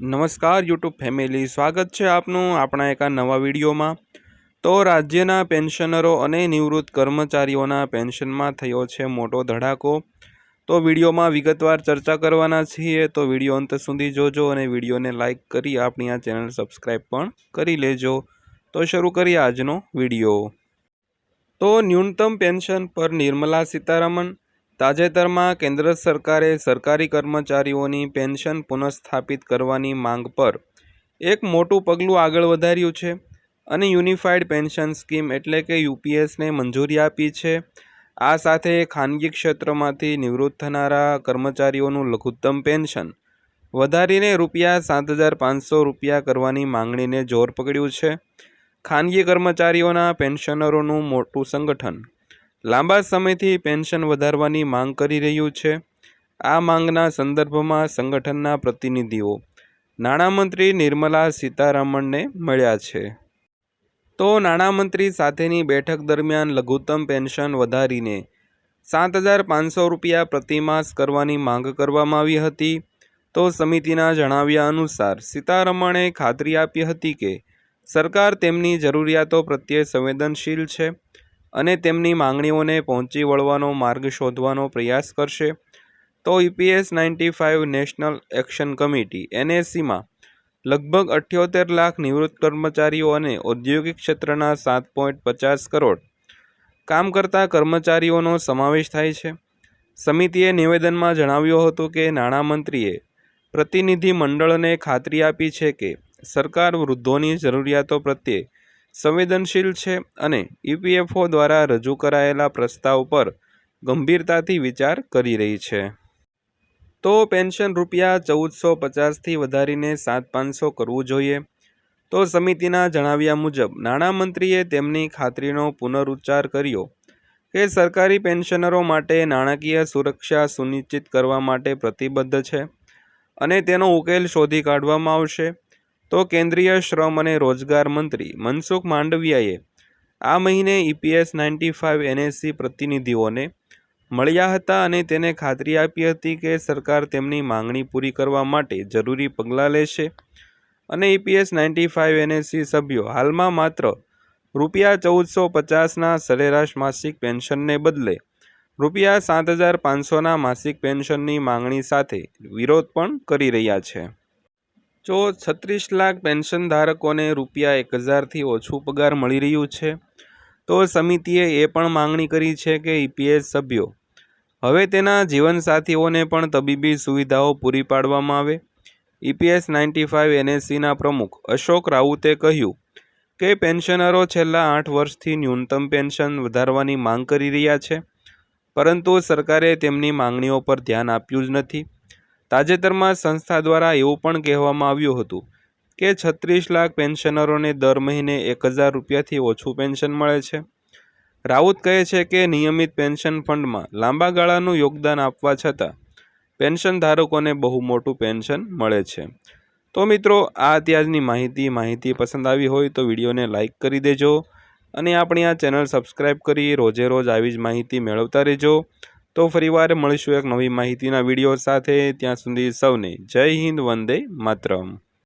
નમસ્કાર YouTube family, સ્વાગત છે આપનું આપણા એક નવા વિડીયોમાં। તો રાજ્યના પેન્શનરો અને નિવૃત્ત કર્મચારીઓના પેન્શનમાં થયો છે મોટો ધડાકો। તો વિડીયોમાં વિગતવાર ચર્ચા કરવાના છીએ, તો વિડીયો અંત સુધી જોજો અને વિડીયોને લાઇક કરી આપણી આ ચેનલ સબસ્ક્રાઈબ પણ કરી લેજો। તો શરૂ કરીએ આજનો વિડીયો। તો ન્યૂનતમ પેન્શન પર નિર્મલા સીતારમણ। તાજેતરમાં કેન્દ્ર સરકારે સરકારી કર્મચારીઓની પેન્શન પુનઃસ્થાપિત કરવાની માંગ પર એક મોટું પગલું આગળ વધાર્યું છે અને યુનિફાઈડ પેન્શન સ્કીમ એટલે કે યુપીએસને મંજૂરી આપી છે। આ સાથે ખાનગી ક્ષેત્રમાંથી નિવૃત્ત થનારા કર્મચારીઓનું લઘુત્તમ પેન્શન વધારીને ₹7,500 કરવાની માંગણીને જોર પકડ્યું છે। ખાનગી કર્મચારીઓના પેન્શનરોનું મોટું સંગઠન લાંબા સમયથી પેન્શન વધારવાની માંગ કરી રહ્યું છે। આ માંગના સંદર્ભમાં સંગઠનના પ્રતિનિધિઓ નાણામંત્રી નિર્મલા સીતારમણને મળ્યા છે। તો નાણામંત્રી સાથેની બેઠક દરમિયાન લઘુત્તમ પેન્શન વધારીને ₹7,500 પ્રતિમાસ કરવાની માંગ કરવામાં આવી હતી। તો સમિતિના જણાવ્યા અનુસાર સીતારમણે ખાતરી આપી હતી કે સરકાર તેમની જરૂરિયાતો પ્રત્યે સંવેદનશીલ છે અને તેમની માંગણીઓને પહોંચી વળવાનો માર્ગ શોધવાનો પ્રયાસ કરશે। તો EPS 95 નેશનલ એક્શન કમિટી NACમાં લગભગ 78 લાખ નિવૃત્ત કર્મચારીઓ અને ઔદ્યોગિક ક્ષેત્રના 7.50 કરોડ કામ કરતા કર્મચારીઓનો સમાવેશ થાય છે। સમિતિએ નિવેદનમાં જણાવ્યું હતું કે નાણામંત્રીએ પ્રતિનિધિ મંડળને ખાતરી આપી છે કે સરકાર વૃદ્ધોની જરૂરિયાતો પ્રત્યે સંવેદનશીલ છે અને EPFO દ્વારા રજૂ કરાયેલા પ્રસ્તાવ પર ગંભીરતાથી વિચાર કરી રહી છે। તો પેન્શન ₹1,450થી વધારીને 7,500 કરવું જોઈએ। તો સમિતિના જણાવ્યા મુજબ નાણામંત્રીએ તેમની ખાતરીનો પુનરુચ્ચાર કર્યો કે સરકારી પેન્શનરો માટે નાણાકીય સુરક્ષા સુનિશ્ચિત કરવા માટે પ્રતિબદ્ધ છે અને તેનો ઉકેલ શોધી કાઢવામાં આવશે। તો કેન્દ્રીય શ્રમ અને રોજગાર મંત્રી મનસુખ માંડવિયાએ આ મહિને EPS 95 NAC પ્રતિનિધિઓને મળ્યા હતા અને તેને ખાતરી આપી હતી કે સરકાર તેમની માંગણી પૂરી કરવા માટે જરૂરી પગલાં લેશે અને EPS 95 NAC સભ્યો હાલમાં માત્ર ₹1,450ના સરેરાશ માસિક પેન્શનને બદલે ₹7,500ના માસિક પેન્શનની માંગણી સાથે વિરોધ પણ કરી રહ્યા છે। જો 36 લાખ પેન્શન ધારકોને ₹1,000થી ઓછું પગાર મળી રહ્યું છે, તો સમિતિએ એ પણ માંગણી કરી છે કે EPS સભ્યો હવે તેના જીવનસાથીઓને પણ તબીબી સુવિધાઓ પૂરી પાડવામાં આવે। EPS 95 NACના પ્રમુખ અશોક રાઉતે કહ્યું કે પેન્શનરો છેલ્લા 8 વર્ષથી ન્યૂનતમ પેન્શન વધારવાની માંગ કરી રહ્યા છે, પરંતુ સરકારે તેમની માંગણીઓ પર ધ્યાન આપ્યું જ નથી। તાજેતરમાં સંસ્થા દ્વારા એવું પણ કહેવામાં આવ્યું હતું કે 36 લાખ પેન્શનરોને દર મહિને ₹1,000થી ઓછું પેન્શન મળે છે। રાઉત કહે છે કે નિયમિત પેન્શન ફંડમાં લાંબા ગાળાનું યોગદાન આપવા છતાં પેન્શન ધારકોને બહુ મોટું પેન્શન મળે છે। તો મિત્રો, આ અત્યારની માહિતી પસંદ આવી હોય તો વિડીયોને લાઇક કરી દેજો અને આપણી આ ચેનલ સબસ્ક્રાઈબ કરી રોજે રોજ આવી જ માહિતી મેળવતા રહેજો। તો ફરીવાર મળીશું એક નવી માહિતીના વિડીયો સાથે। ત્યાં સુધી સૌને જય હિન્દ, વંદે માતરમ।